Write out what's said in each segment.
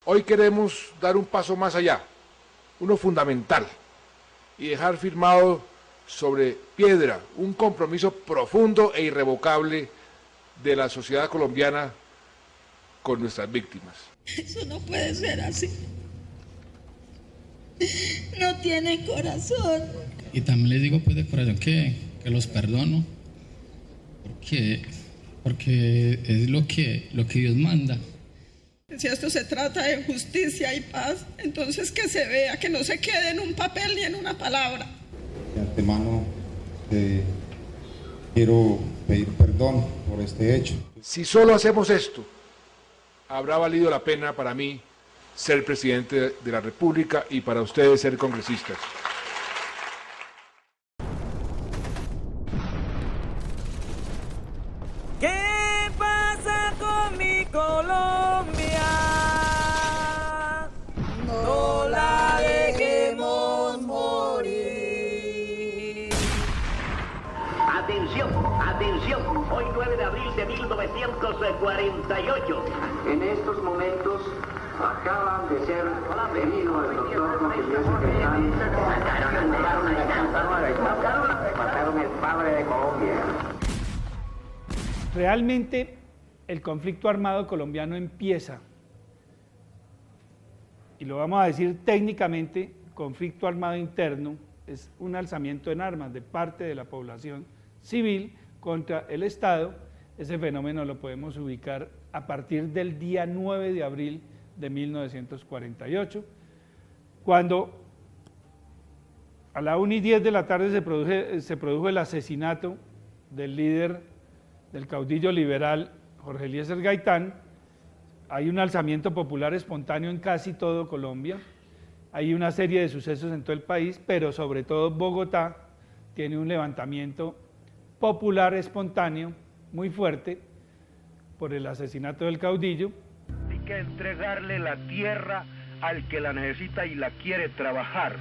Hoy queremos dar un paso más allá, uno fundamental, y dejar firmado sobre piedra un compromiso profundo e irrevocable de la sociedad colombiana con nuestras víctimas. Eso no puede ser así. No tienen corazón. Y también les digo pues de corazón que los perdono, porque es lo que Dios manda. Si esto se trata de justicia y paz, entonces que se vea, que no se quede en un papel ni en una palabra. De antemano quiero pedir perdón por este hecho. Si solo hacemos esto, habrá valido la pena para mí ser presidente de la República y para ustedes ser congresistas. ¿Qué pasa con mi Colombia? No la dejemos morir. Atención, atención, hoy 9 de abril de 1948. En estos momentos acaban de ser heridos el doctor mataron el padre de Colombia. Realmente el conflicto armado colombiano empieza, y lo vamos a decir técnicamente, conflicto armado interno, es un alzamiento en armas de parte de la población civil contra el Estado. Ese fenómeno lo podemos ubicar a partir del día 9 de abril de 1948, cuando a la 1:10 de la tarde se produjo el asesinato del líder, del caudillo liberal Jorge Eliezer Gaitán. Hay un alzamiento popular espontáneo en casi todo Colombia, hay una serie de sucesos en todo el país, pero sobre todo Bogotá tiene un levantamiento popular espontáneo muy fuerte por el asesinato del caudillo. Hay que entregarle la tierra al que la necesita y la quiere trabajar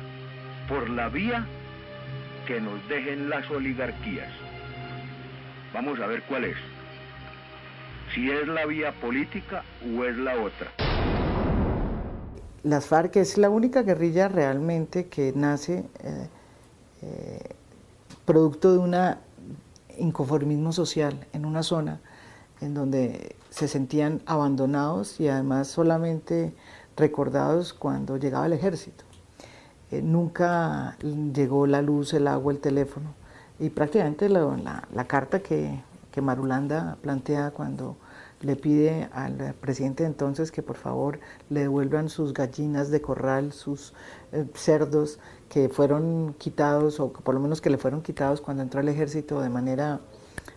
por la vía que nos dejen las oligarquías. Vamos a ver cuál es. Si es la vía política o es la otra. Las FARC es la única guerrilla realmente que nace producto de un inconformismo social en una zona en donde se sentían abandonados y además solamente recordados cuando llegaba el ejército. Nunca llegó la luz, el agua, el teléfono, y prácticamente la carta que Marulanda plantea cuando le pide al presidente de entonces que por favor le devuelvan sus gallinas de corral, sus cerdos que fueron quitados, o por lo menos que le fueron quitados cuando entró al ejército de manera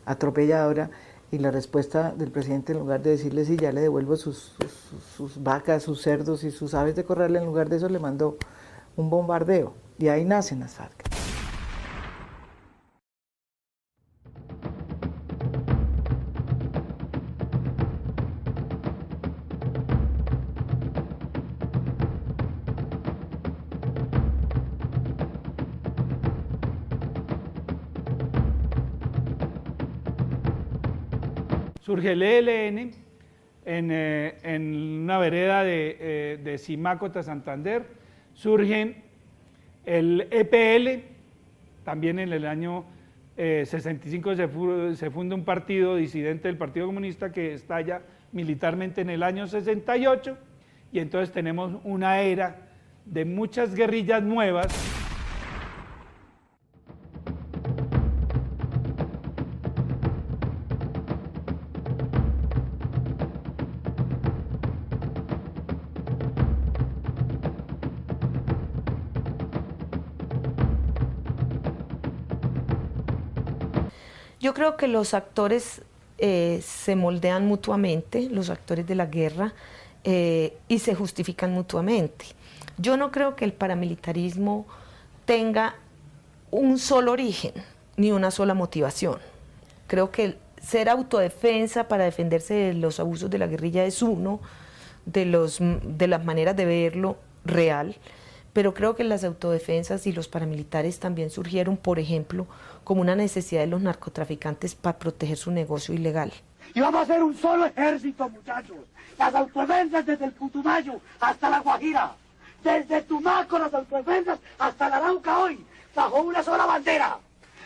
atropelladora, y la respuesta del presidente, en lugar de decirle sí, ya le devuelvo sus vacas, sus cerdos y sus aves de corral, en lugar de eso le mandó un bombardeo, y ahí nacen las FARC. Surge el ELN en una vereda de Simácota, Santander. Surge el EPL, también en el año 65 se funda un partido disidente del Partido Comunista que estalla militarmente en el año 68, y entonces tenemos una era de muchas guerrillas nuevas. Yo creo que los actores se moldean mutuamente, los actores de la guerra, y se justifican mutuamente. Yo no creo que el paramilitarismo tenga un solo origen, ni una sola motivación. Creo que ser autodefensa para defenderse de los abusos de la guerrilla es uno de las maneras de verlo real, pero creo que las autodefensas y los paramilitares también surgieron, por ejemplo, como una necesidad de los narcotraficantes para proteger su negocio ilegal. Y vamos a hacer un solo ejército, muchachos. Las autodefensas desde el Putumayo hasta la Guajira. Desde Tumaco las autodefensas hasta la Arauca hoy, bajo una sola bandera.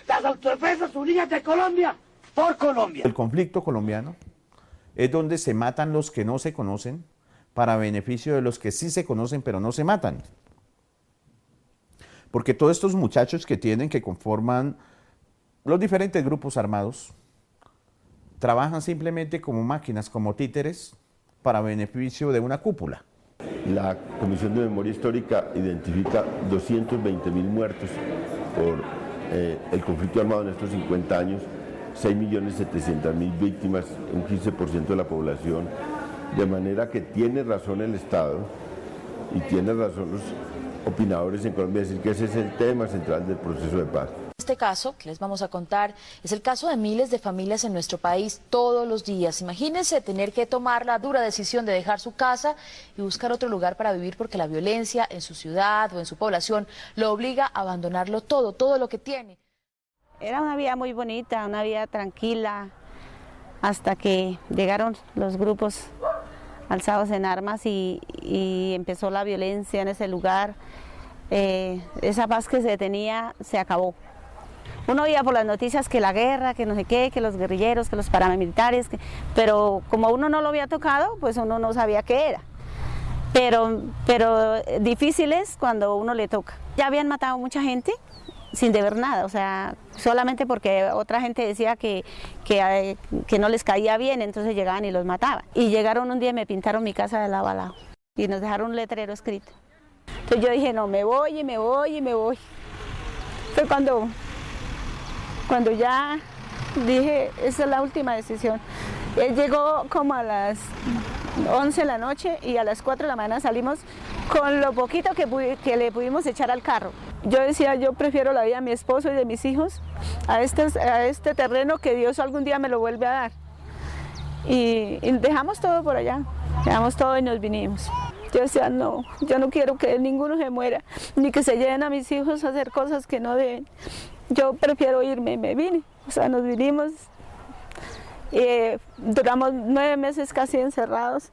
Las autodefensas unidas de Colombia por Colombia. El conflicto colombiano es donde se matan los que no se conocen para beneficio de los que sí se conocen pero no se matan. Porque todos estos muchachos que conforman los diferentes grupos armados, trabajan simplemente como máquinas, como títeres, para beneficio de una cúpula. La Comisión de Memoria Histórica identifica 220.000 muertos por el conflicto armado en estos 50 años, 6.700.000 víctimas, un 15% de la población, de manera que tiene razón el Estado y tiene razón los opinadores en Colombia decir que ese es el tema central del proceso de paz. Este caso que les vamos a contar es el caso de miles de familias en nuestro país todos los días. Imagínense tener que tomar la dura decisión de dejar su casa y buscar otro lugar para vivir porque la violencia en su ciudad o en su población lo obliga a abandonarlo todo lo que tiene. Era una vida muy bonita, una vida tranquila, hasta que llegaron los grupos alzados en armas y empezó la violencia en ese lugar. Esa paz que se tenía se acabó. Uno oía por las noticias que la guerra, que no sé qué, que los guerrilleros, que los paramilitares, pero como uno no lo había tocado, pues uno no sabía qué era. Pero difícil es cuando uno le toca. Ya habían matado mucha gente sin deber nada, o sea, solamente porque otra gente decía que no les caía bien, entonces llegaban y los mataban. Y llegaron un día y me pintaron mi casa de lado a lado y nos dejaron un letrero escrito. Entonces yo dije, no, me voy. Fue cuando ya dije, esa es la última decisión. Él llegó como a las 11 de la noche y a las 4 de la mañana salimos con lo poquito que le pudimos echar al carro. Yo decía, yo prefiero la vida de mi esposo y de mis hijos a este terreno que Dios algún día me lo vuelve a dar. Y dejamos todo por allá, dejamos todo y nos vinimos. Yo decía, no, yo no quiero que ninguno se muera, ni que se lleven a mis hijos a hacer cosas que no deben. Yo prefiero irme y me vine, o sea, nos vinimos. Duramos 9 meses casi encerrados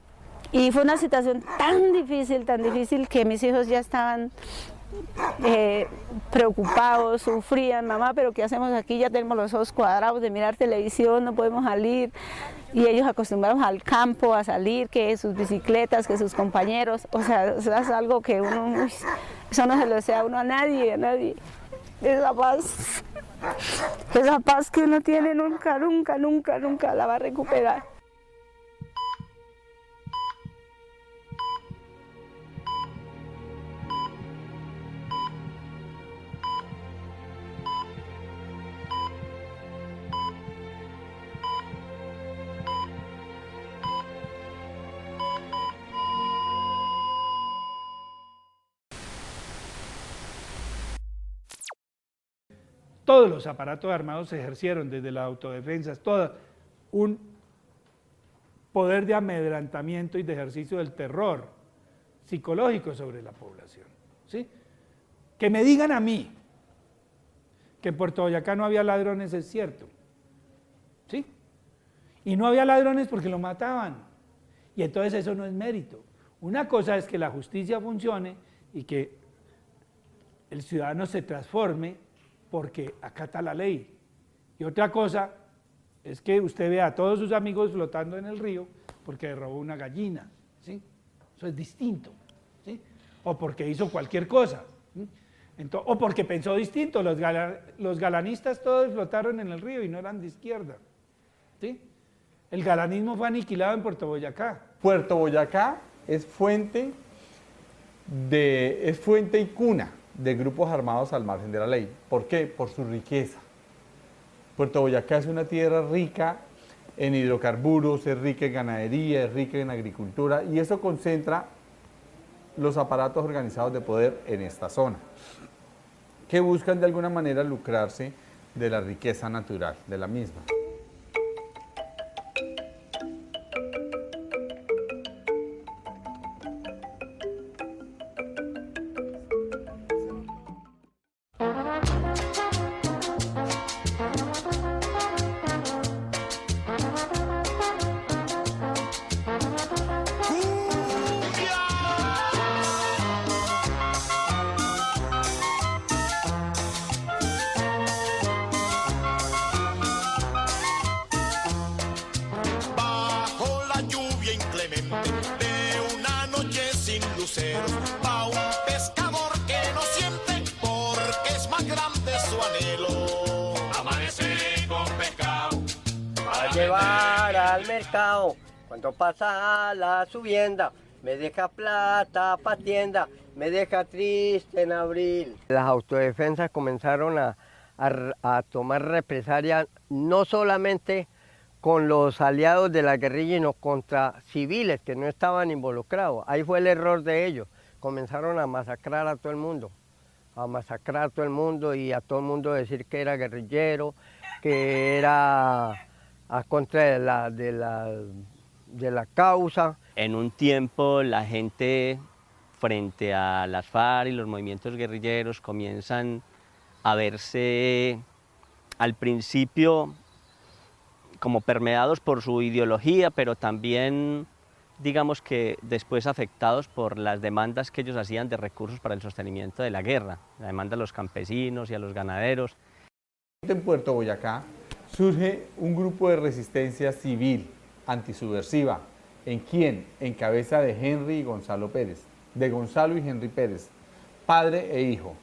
y fue una situación tan difícil que mis hijos ya estaban preocupados, sufrían, mamá, pero ¿qué hacemos aquí? Ya tenemos los ojos cuadrados de mirar televisión, no podemos salir. Y ellos acostumbrados al campo, a salir, que sus bicicletas, que sus compañeros, o sea, es algo que uno, eso no se lo desea uno a nadie. Esa paz que uno tiene nunca la va a recuperar. Todos los aparatos armados se ejercieron, desde las autodefensas, todo un poder de amedrentamiento y de ejercicio del terror psicológico sobre la población. ¿Sí? Que me digan a mí que en Puerto Boyacá no había ladrones es cierto. ¿Sí? Y no había ladrones porque lo mataban. Y entonces eso no es mérito. Una cosa es que la justicia funcione y que el ciudadano se transforme porque acata la ley. Y otra cosa es que usted vea a todos sus amigos flotando en el río porque robó una gallina, ¿sí? Eso es distinto, ¿sí? O porque hizo cualquier cosa, ¿sí? Entonces, o porque pensó distinto. Los galanistas todos flotaron en el río y no eran de izquierda, ¿sí? El galanismo fue aniquilado en Puerto Boyacá. Puerto Boyacá es fuente y cuna de grupos armados al margen de la ley. ¿Por qué? Por su riqueza. Puerto Boyacá es una tierra rica en hidrocarburos, es rica en ganadería, es rica en agricultura, y eso concentra los aparatos organizados de poder en esta zona, que buscan de alguna manera lucrarse de la riqueza natural de la misma. de una noche sin luceros, pa' un pescador que no siente porque es más grande su anhelo. Amanecer con pescado para llevar al mercado. Cuando pasa la subienda, me deja plata pa' tienda, me deja triste en abril. Las autodefensas comenzaron a tomar represalia no solamente con los aliados de la guerrilla, sino contra civiles que no estaban involucrados. Ahí fue el error de ellos. Comenzaron a masacrar a todo el mundo, y a todo el mundo decir que era guerrillero, que era a contra de la causa. En un tiempo la gente frente a las FARC y los movimientos guerrilleros comienzan a verse al principio como permeados por su ideología, pero también digamos que después afectados por las demandas que ellos hacían de recursos para el sostenimiento de la guerra, la demanda a los campesinos y a los ganaderos. En Puerto Boyacá surge un grupo de resistencia civil antisubversiva. ¿En quién? En cabeza de Henry y Gonzalo Pérez, de Gonzalo y Henry Pérez, padre e hijo.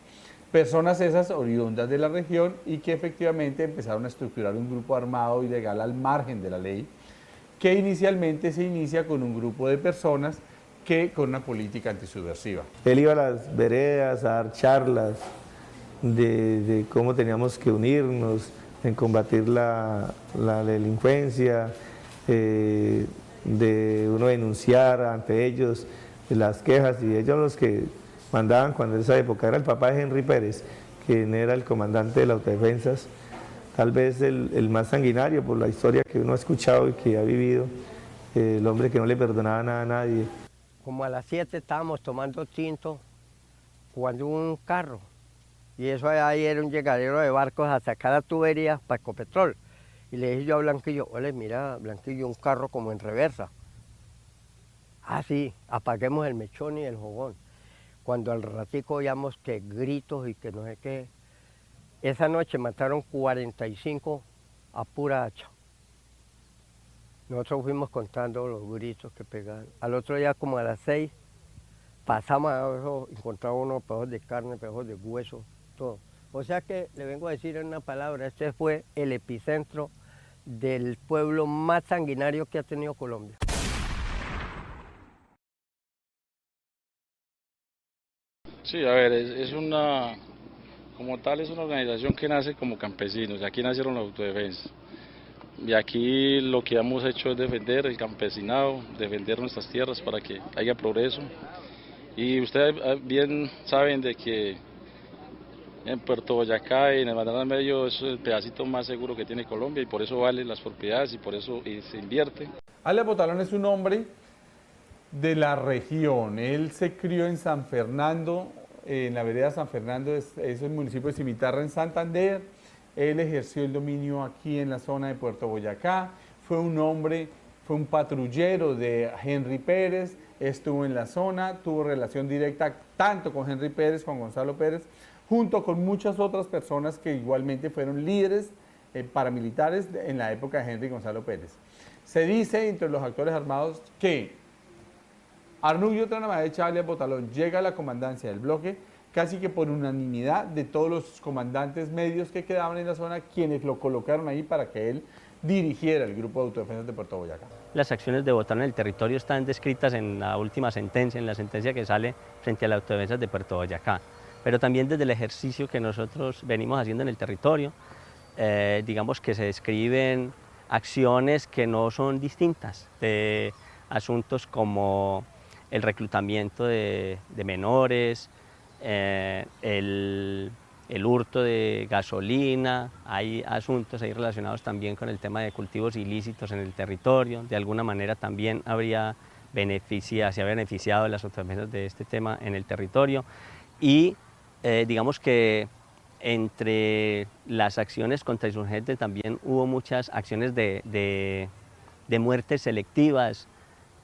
Personas esas oriundas de la región y que efectivamente empezaron a estructurar un grupo armado ilegal al margen de la ley, que inicialmente se inicia con un grupo de personas que con una política antisubversiva. Él iba a las veredas a dar charlas de cómo teníamos que unirnos en combatir la delincuencia, de uno denunciar ante ellos las quejas, y ellos los que mandaban cuando en esa época era el papá de Henry Pérez, quien era el comandante de las autodefensas, tal vez el más sanguinario por la historia que uno ha escuchado y que ha vivido, el hombre que no le perdonaba nada a nadie. Como a las 7 estábamos tomando tinto cuando hubo un carro, y eso ahí era un llegadero de barcos a sacar la tubería para Ecopetrol. Y le dije yo a Blanquillo, ole, mira, Blanquillo, un carro como en reversa. Ah, sí, apaguemos el mechón y el fogón. Cuando al ratico oíamos que gritos y que no sé qué. Esa noche mataron 45 a pura hacha. Nosotros fuimos contando los gritos que pegaban. Al otro día, como a las 6, pasamos a eso, encontramos unos pedazos de carne, pedazos de hueso, todo. O sea que, le vengo a decir en una palabra, este fue el epicentro del pueblo más sanguinario que ha tenido Colombia. Sí, a ver, como tal es una organización que nace como campesinos, y aquí nacieron las autodefensas. Y aquí lo que hemos hecho es defender el campesinado, defender nuestras tierras para que haya progreso. Y ustedes bien saben de que en Puerto Boyacá y en el Magdalena Medio es el pedacito más seguro que tiene Colombia, y por eso valen las propiedades y por eso se invierte. Alias Botalón es un hombre de la región. Él se crió en San Fernando, en la vereda San Fernando, es el municipio de Cimitarra en Santander. Él ejerció el dominio aquí en la zona de Puerto Boyacá. Fue un patrullero de Henry Pérez, estuvo en la zona, tuvo relación directa tanto con Henry Pérez, con Gonzalo Pérez, junto con muchas otras personas que igualmente fueron líderes paramilitares en la época de Henry y Gonzalo Pérez. Se dice entre los actores armados que Arnullo Tranamaecha, alias Botalón, llega a la comandancia del bloque casi que por unanimidad de todos los comandantes medios que quedaban en la zona, quienes lo colocaron ahí para que él dirigiera el grupo de autodefensas de Puerto Boyacá. Las acciones de Botalón en el territorio están descritas en la última sentencia, en la sentencia que sale frente a las autodefensas de Puerto Boyacá, pero también desde el ejercicio que nosotros venimos haciendo en el territorio, digamos que se describen acciones que no son distintas, de asuntos como el reclutamiento de menores, el hurto de gasolina, hay asuntos ahí relacionados también con el tema de cultivos ilícitos en el territorio. De alguna manera también se había beneficiado las autodefensas de este tema en el territorio, y digamos que entre las acciones contra insurgentes también hubo muchas acciones de muertes selectivas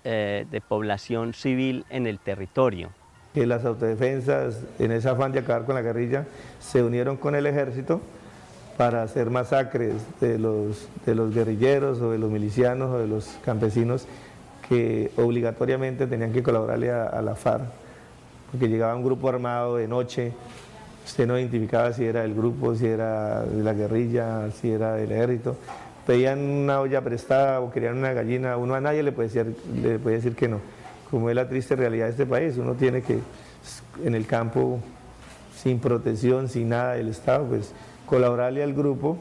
de población civil en el territorio. Que las autodefensas, en ese afán de acabar con la guerrilla, se unieron con el ejército para hacer masacres de los guerrilleros o de los milicianos o de los campesinos que obligatoriamente tenían que colaborarle a la FARC, porque llegaba un grupo armado de noche, usted no identificaba si era del grupo, si era de la guerrilla, si era del ejército, pedían una olla prestada o querían una gallina, uno a nadie le podía decir que no. Como es la triste realidad de este país, uno tiene que, en el campo, sin protección, sin nada del Estado, pues colaborarle al grupo,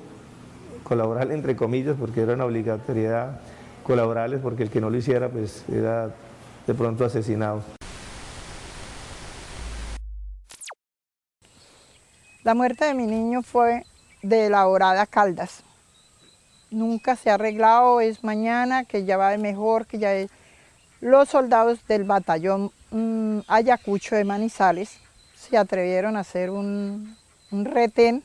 colaborarle entre comillas, porque era una obligatoriedad, colaborarles, porque el que no lo hiciera, pues era de pronto asesinado. La muerte de mi niño fue de la Horada Caldas. Nunca se ha arreglado, es mañana, que ya va de mejor, que ya es... Los soldados del batallón Ayacucho de Manizales se atrevieron a hacer un retén.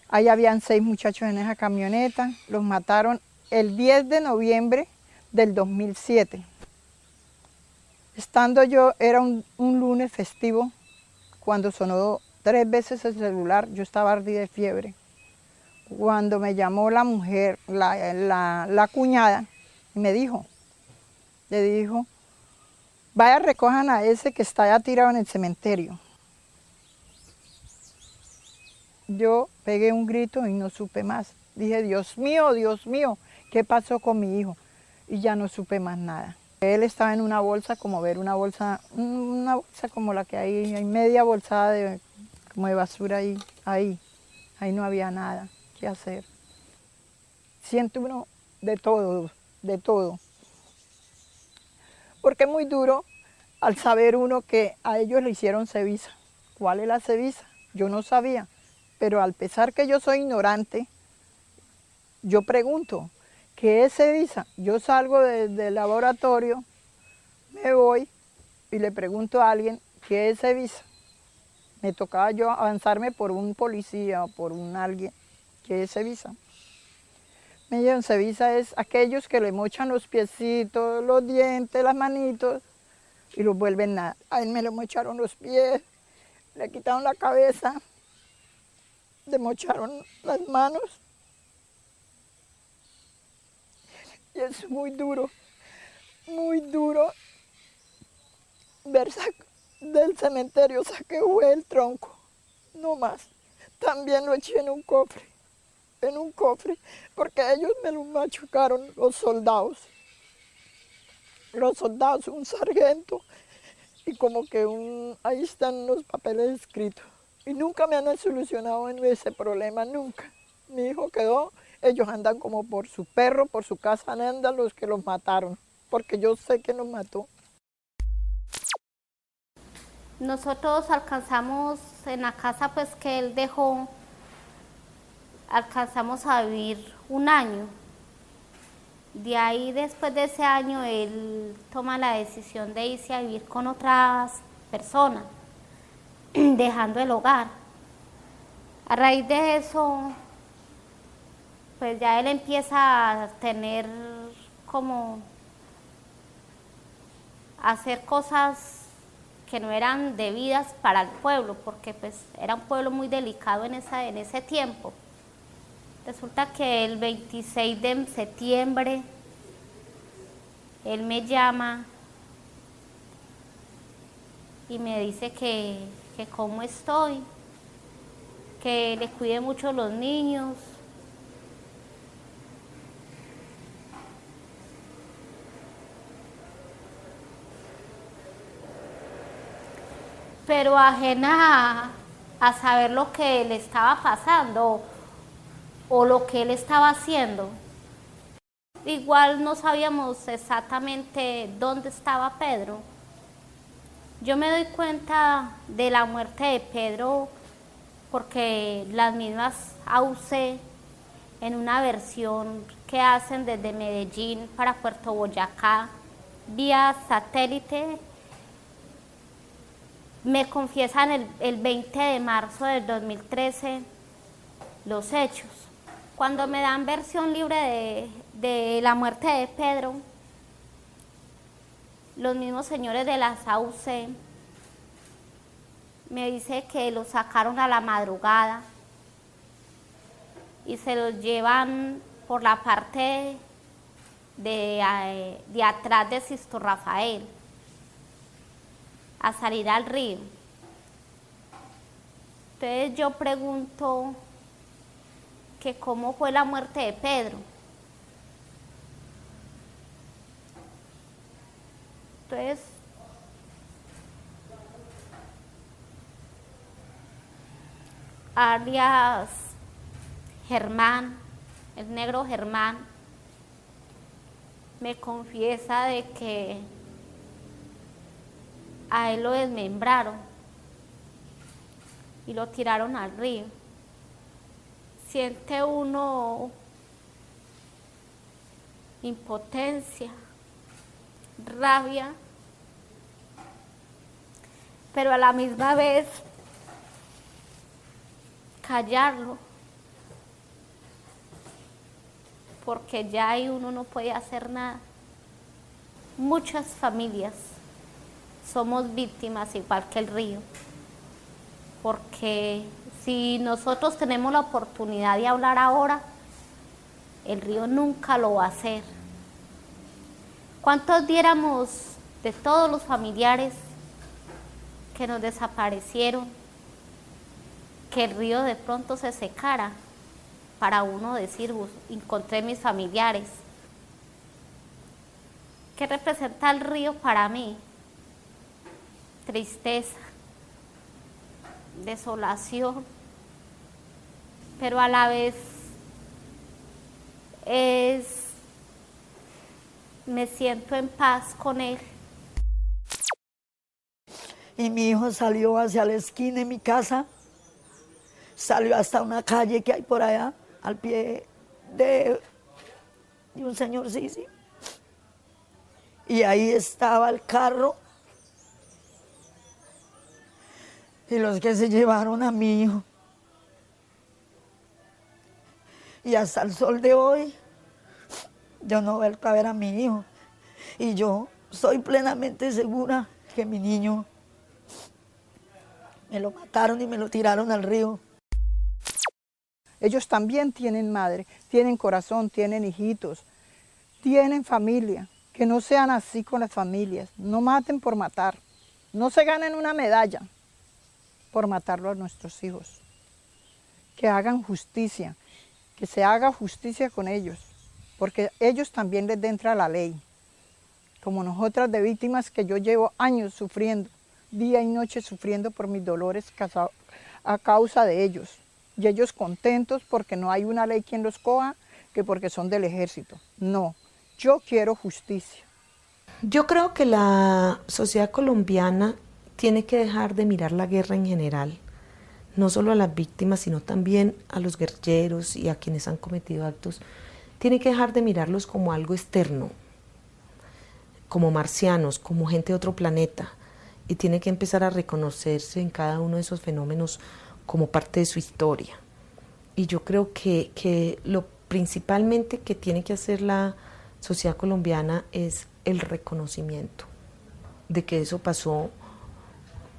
Ahí habían 6 muchachos en esa camioneta, los mataron el 10 de noviembre del 2007. Estando yo, era un lunes festivo, cuando sonó 3 veces el celular, yo estaba ardida de fiebre. Cuando me llamó la mujer, la cuñada, y me dijo, le dijo, vaya recojan a ese que está allá tirado en el cementerio. Yo pegué un grito y no supe más. Dije, Dios mío, ¿qué pasó con mi hijo? Y ya no supe más nada. Él estaba en una bolsa, como ver una bolsa como la que hay media bolsada como de basura ahí no había nada que hacer. Siente uno de todo. Porque es muy duro al saber uno que a ellos le hicieron cevisa. ¿Cuál es la cevisa? Yo no sabía, pero al pesar que yo soy ignorante, yo pregunto, ¿qué es cevisa? Yo salgo del laboratorio, me voy y le pregunto a alguien, ¿qué es cevisa? Me tocaba yo avanzarme por un policía o por un alguien, ¿qué es cevisa? Me dijeron, cevisa es aquellos que le mochan los piecitos, los dientes, las manitos y los vuelven nada. A él me le mocharon los pies, le quitaron la cabeza, le mocharon las manos. Y es muy duro ver del cementerio saqué el tronco, no más. También lo eché en un cofre, porque ellos me lo machucaron los soldados, un sargento, y como que ahí están los papeles escritos. Y nunca me han solucionado en ese problema, nunca. Mi hijo quedó, ellos andan como por su perro, por su casa andan los que los mataron, porque yo sé que los mató. Nosotros alcanzamos en la casa pues que él dejó, alcanzamos a vivir 1 año. De ahí, después de ese año, él toma la decisión de irse a vivir con otras personas, dejando el hogar. A raíz de eso, pues ya él empieza a tener como hacer cosas que no eran debidas para el pueblo, porque pues era un pueblo muy delicado en ese tiempo. Resulta que el 26 de septiembre él me llama y me dice que cómo estoy, que le cuide mucho a los niños. Pero ajena a saber lo que le estaba pasando o lo que él estaba haciendo. Igual no sabíamos exactamente dónde estaba Pedro. Yo me doy cuenta de la muerte de Pedro porque las mismas AUC, en una versión que hacen desde Medellín para Puerto Boyacá, vía satélite, me confiesan el 20 de marzo del 2013 los hechos. Cuando me dan versión libre de la muerte de Pedro, los mismos señores de la SAUC me dicen que lo sacaron a la madrugada y se los llevan por la parte de atrás de Sisto Rafael a salir al río. Entonces yo pregunto que cómo fue la muerte de Pedro. Entonces alias Germán, el negro Germán, me confiesa de que a él lo desmembraron y lo tiraron al río. Siente uno impotencia, rabia, pero a la misma vez callarlo, porque ya ahí uno no puede hacer nada. Muchas familias somos víctimas igual que el río, porque si nosotros tenemos la oportunidad de hablar ahora, el río nunca lo va a hacer. ¿Cuántos diéramos de todos los familiares que nos desaparecieron, que el río de pronto se secara para uno decir, encontré mis familiares? ¿Qué representa el río para mí? Tristeza, desolación, pero a la vez me siento en paz con él. Y mi hijo salió hacia la esquina de mi casa, salió hasta una calle que hay por allá, al pie de un señor Sisi. Y ahí estaba el carro. Y los que se llevaron a mi hijo. Y hasta el sol de hoy, yo no vuelvo a ver a mi hijo. Y yo soy plenamente segura que mi niño me lo mataron y me lo tiraron al río. Ellos también tienen madre, tienen corazón, tienen hijitos, tienen familia. Que no sean así con las familias, no maten por matar, no se ganen una medalla por matarlo a nuestros hijos. Que hagan justicia, que se haga justicia con ellos, porque ellos también les entra la ley. Como nosotras de víctimas que yo llevo años sufriendo, día y noche sufriendo por mis dolores a causa de ellos. Y ellos contentos porque no hay una ley quien los coja, que porque son del ejército. No, yo quiero justicia. Yo creo que la sociedad colombiana tiene que dejar de mirar la guerra en general, no solo a las víctimas, sino también a los guerrilleros y a quienes han cometido actos. Tiene que dejar de mirarlos como algo externo, como marcianos, como gente de otro planeta, y tiene que empezar a reconocerse en cada uno de esos fenómenos como parte de su historia. Y yo creo que lo principalmente que tiene que hacer la sociedad colombiana es el reconocimiento de que eso pasó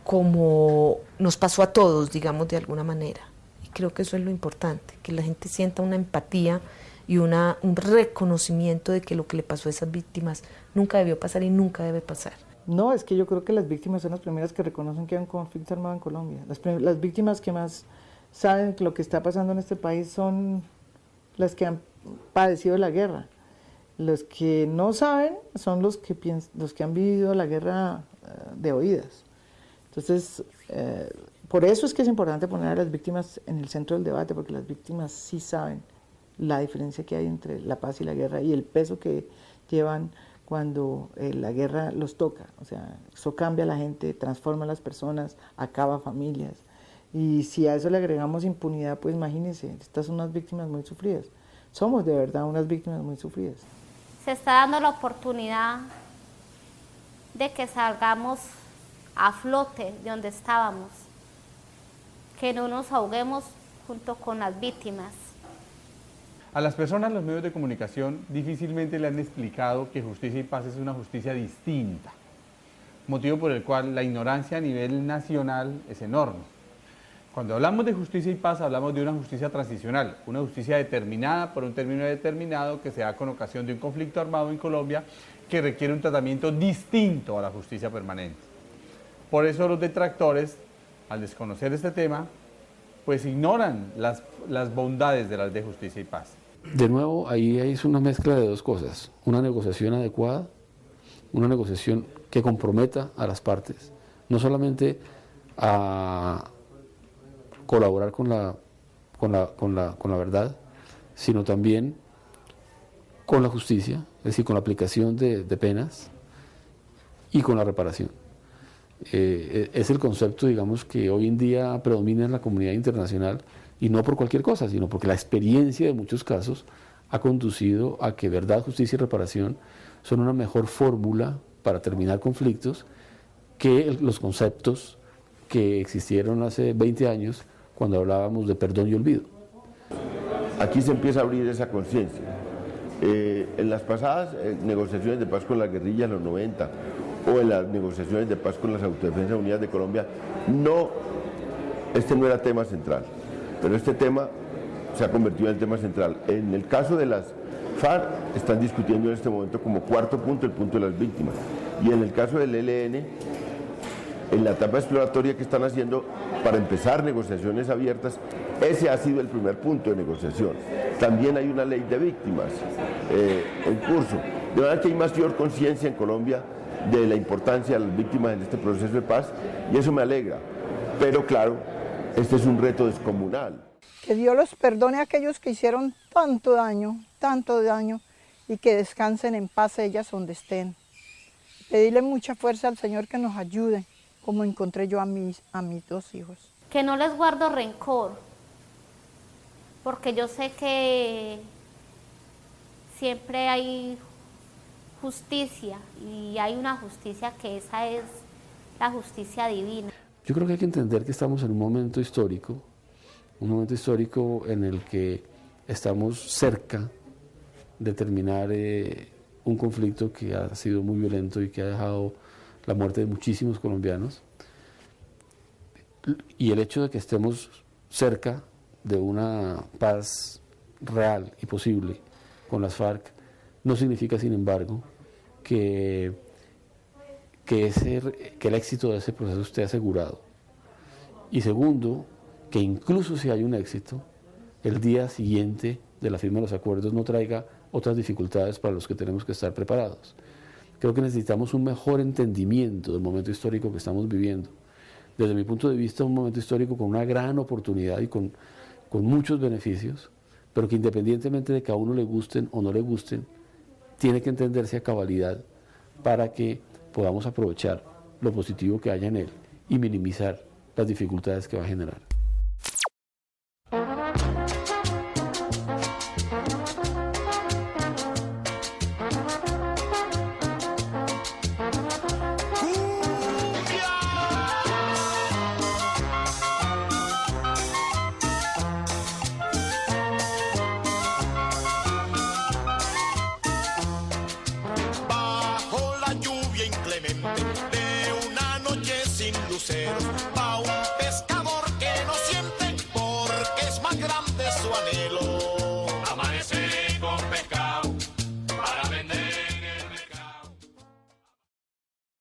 como nos pasó a todos, digamos, de alguna manera. Y creo que eso es lo importante, que la gente sienta una empatía y un reconocimiento de que lo que le pasó a esas víctimas nunca debió pasar y nunca debe pasar. No, es que yo creo que las víctimas son las primeras que reconocen que hay un conflicto armado en Colombia. Las víctimas que más saben lo que está pasando en este país son las que han padecido la guerra. Los que no saben son los que han vivido la guerra de oídas. Entonces, por eso es que es importante poner a las víctimas en el centro del debate, porque las víctimas sí saben la diferencia que hay entre la paz y la guerra y el peso que llevan cuando la guerra los toca. O sea, eso cambia a la gente, transforma a las personas, acaba familias. Y si a eso le agregamos impunidad, pues imagínense, estas son unas víctimas muy sufridas. Somos de verdad unas víctimas muy sufridas. Se está dando la oportunidad de que salgamos a flote de donde estábamos, que no nos ahoguemos junto con las víctimas. A las personas, los medios de comunicación difícilmente le han explicado que Justicia y Paz es una justicia distinta, motivo por el cual la ignorancia a nivel nacional es enorme. Cuando hablamos de justicia y paz, hablamos de una justicia transicional, una justicia determinada por un término determinado que se da con ocasión de un conflicto armado en Colombia que requiere un tratamiento distinto a la justicia permanente. Por eso los detractores, al desconocer este tema, pues ignoran las bondades de la ley de justicia y paz. De nuevo, ahí es una mezcla de dos cosas, una negociación adecuada, una negociación que comprometa a las partes, no solamente a colaborar con la verdad, sino también con la justicia, es decir, con la aplicación de penas y con la reparación. Es el concepto, digamos, que hoy en día predomina en la comunidad internacional, y no por cualquier cosa, sino porque la experiencia de muchos casos ha conducido a que verdad, justicia y reparación son una mejor fórmula para terminar conflictos que los conceptos que existieron hace 20 años cuando hablábamos de perdón y olvido. Aquí se empieza a abrir esa conciencia. En las pasadas negociaciones de paz con la guerrilla en los 90 o en las negociaciones de paz con las Autodefensas Unidas de Colombia, este no era tema central, pero este tema se ha convertido en el tema central. En el caso de las FARC están discutiendo en este momento como cuarto punto el punto de las víctimas, y en el caso del ELN, en la etapa exploratoria que están haciendo para empezar negociaciones abiertas, ese ha sido el primer punto de negociación. También hay una ley de víctimas en curso, de verdad que hay mayor conciencia en Colombia de la importancia de las víctimas en este proceso de paz, y eso me alegra, pero claro, este es un reto descomunal. Que Dios los perdone a aquellos que hicieron tanto daño, y que descansen en paz ellas donde estén. Pedirle mucha fuerza al Señor que nos ayude, como encontré yo a mis 2 hijos. Que no les guardo rencor, porque yo sé que siempre hay justicia, y hay una justicia que esa es la justicia divina. Yo creo que hay que entender que estamos en un momento histórico en el que estamos cerca de terminar un conflicto que ha sido muy violento y que ha dejado la muerte de muchísimos colombianos. Y el hecho de que estemos cerca de una paz real y posible con las FARC no significa, sin embargo, que el éxito de ese proceso esté asegurado. Y segundo, que incluso si hay un éxito, el día siguiente de la firma de los acuerdos no traiga otras dificultades para los que tenemos que estar preparados. Creo que necesitamos un mejor entendimiento del momento histórico que estamos viviendo. Desde mi punto de vista, un momento histórico con una gran oportunidad y con muchos beneficios, pero que independientemente de que a uno le gusten o no le gusten, tiene que entenderse a cabalidad para que podamos aprovechar lo positivo que haya en él y minimizar las dificultades que va a generar. Bajo la lluvia inclemente de una noche sin luceros,